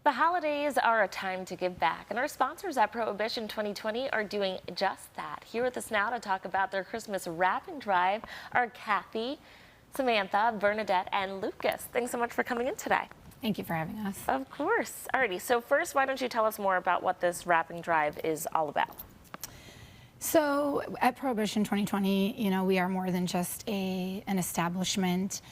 The holidays are a time to give back, and our sponsors at Prohibition 2020 are doing just that. Here with us now to talk about their Christmas wrapping drive are Kathy, Samantha, Bernadette, and Lucas. Thanks so much for coming in today. Thank you for having us. Of course. Alrighty, so first, why don't you tell us more about what this wrapping drive is all about? So at Prohibition 2020, we are more than just an establishment.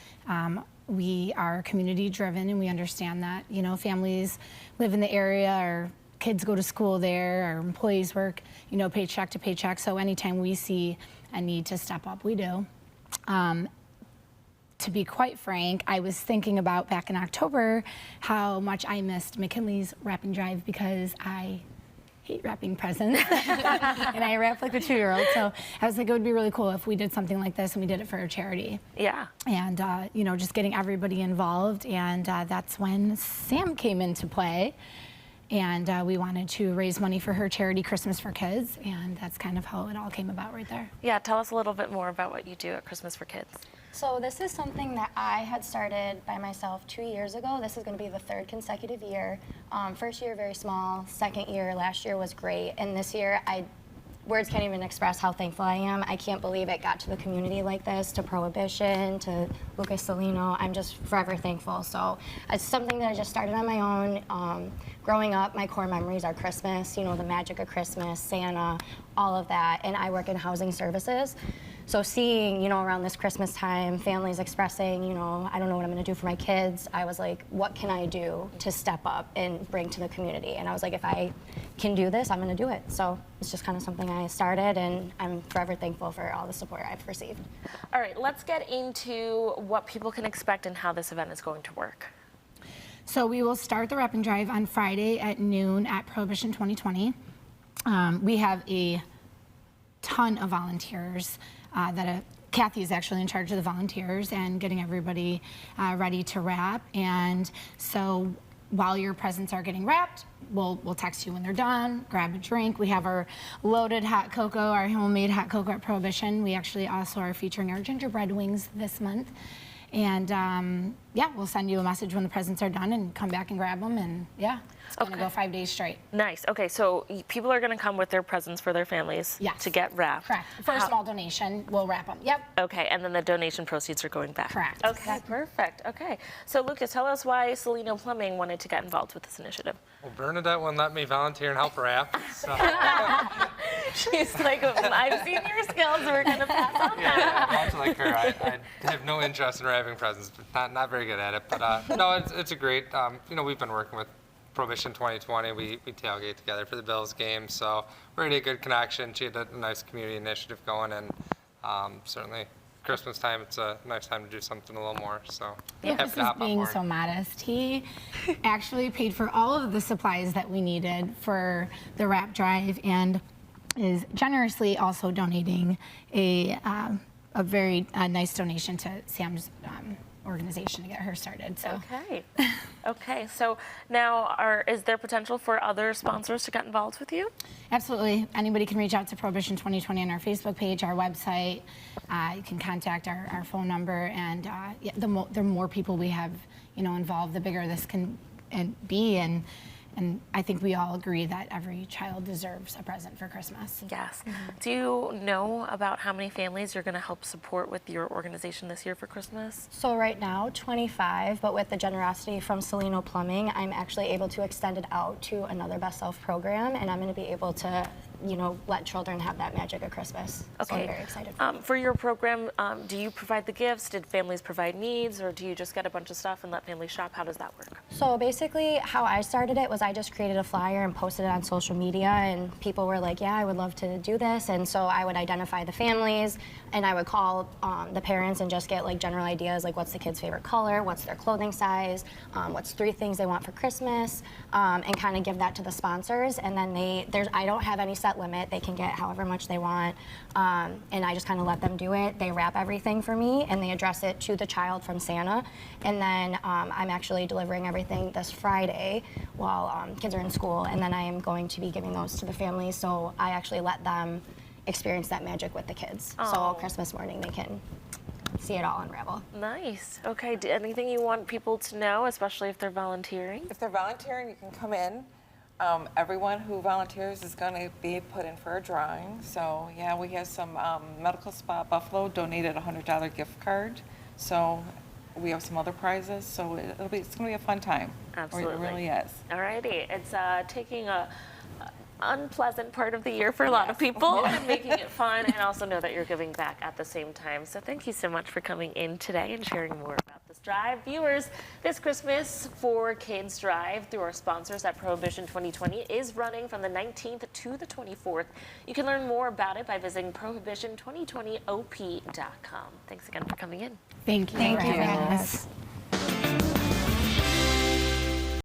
We are community driven, and we understand that, families live in the area, our kids go to school there, our employees work, paycheck to paycheck. So anytime we see a need to step up, we do. To be quite frank, I was thinking about back in October how much I missed McKinley's wrapping drive because I hate wrapping presents and I wrap like a 2-year-old. So I was like, it would be really cool if we did something like this and we did it for a charity. Yeah. And, just getting everybody involved. And that's when Sam came into play. And we wanted to raise money for her charity, Christmas for Kids. And that's kind of how it all came about right there. Yeah, tell us a little bit more about what you do at Christmas for Kids. So this is something that I had started by myself 2 years ago. This is going to be the 3rd consecutive year. First year, very small. Second year, last year was great. And this year, words can't even express how thankful I am. I can't believe it got to the community like this, to Prohibition, to Lucas Salino. I'm just forever thankful. So it's something that I just started on my own. Growing up, my core memories are Christmas, the magic of Christmas, Santa, all of that. And I work in housing services. So seeing, around this Christmas time, families expressing, I don't know what I'm going to do for my kids, I was like, what can I do to step up and bring to the community? And I was like, if I can do this, I'm going to do it. So it's just kind of something I started, and I'm forever thankful for all the support I've received. All right, let's get into what people can expect and how this event is going to work. So we will start the wrapping drive on Friday at noon at Prohibition 2020. We have a ton of volunteers. Kathy is actually in charge of the volunteers and getting everybody ready to wrap. And so while your presents are getting wrapped, we'll text you when they're done, grab a drink. We have our loaded hot cocoa, our homemade hot cocoa at Prohibition. We actually also are featuring our gingerbread wings this month. And yeah, we'll send you a message when the presents are done and come back and grab them. And yeah, it's going to go 5 days straight. Nice. Okay, so people are going to come with their presents for their families to get wrapped. Correct. For a small donation, we'll wrap them. Yep. Okay, and then the donation proceeds are going back. Correct. Okay, perfect. Okay, so Lucas, tell us why Salino Plumbing wanted to get involved with this initiative. Well, Bernadette wouldn't let me volunteer and help wrap. So. She's like, I've seen your skills, we're going to pass on that. Yeah, much like her, I have no interest in wrapping presents, but not very good at it. But no, it's a great, we've been working with Prohibition 2020. We tailgate together for the Bills game, so we're in a good connection. She had a nice community initiative going, and certainly Christmas time, it's a nice time to do something a little more. So Lucas is being so modest. He actually paid for all of the supplies that we needed for the wrap drive, and is generously also donating a very nice donation to Sam's organization to get her started. So. Okay. Okay. So now, is there potential for other sponsors to get involved with you? Absolutely. Anybody can reach out to Prohibition 2020 on our Facebook page, our website. You can contact our phone number, and yeah, the more people we have, involved, the bigger this can be. And I think we all agree that every child deserves a present for Christmas. Yes. Do you know about how many families you're going to help support with your organization this year for Christmas? So right now, 25, but with the generosity from Salino Plumbing, I'm actually able to extend it out to another Best Self program, and I'm going to be able to, let children have that magic of Christmas. Okay. So I'm very excited. For your program, do you provide the gifts? Did families provide needs, or do you just get a bunch of stuff and let families shop? How does that work? So basically, how I started it was I just created a flyer and posted it on social media, and people were like, yeah, I would love to do this. And so I would identify the families, and I would call the parents and just get like general ideas, like what's the kid's favorite color, what's their clothing size, what's 3 things they want for Christmas, and kind of give that to the sponsors. And then I don't have any set limit. They can get however much they want, and I just kind of let them do it. They wrap everything for me, and they address it to the child from Santa. And then I'm actually delivering everything this Friday while kids are in school, and then I am going to be giving those to the families, so I actually let them experience that magic with the kids. Aww. So Christmas morning they can see it all unravel. Nice. Okay. Anything you want people to know, especially if they're volunteering? If they're volunteering, you can come in. Everyone who volunteers is going to be put in for a drawing. So yeah, we have some Medical Spa Buffalo donated a $100 gift card. So we have some other prizes. So it's going to be a fun time. Absolutely. It really is. Alrighty. It's taking a unpleasant part of the year for a lot of people and making it fun, and also know that you're giving back at the same time. So thank you so much for coming in today and sharing more about this drive. Viewers, this Christmas for Kids Drive through our sponsors at Prohibition 2020 is running from the 19th to the 24th. You can learn more about it by visiting prohibition2020op.com. Thanks again for coming in. Thank you. Thank for you for having having us. us.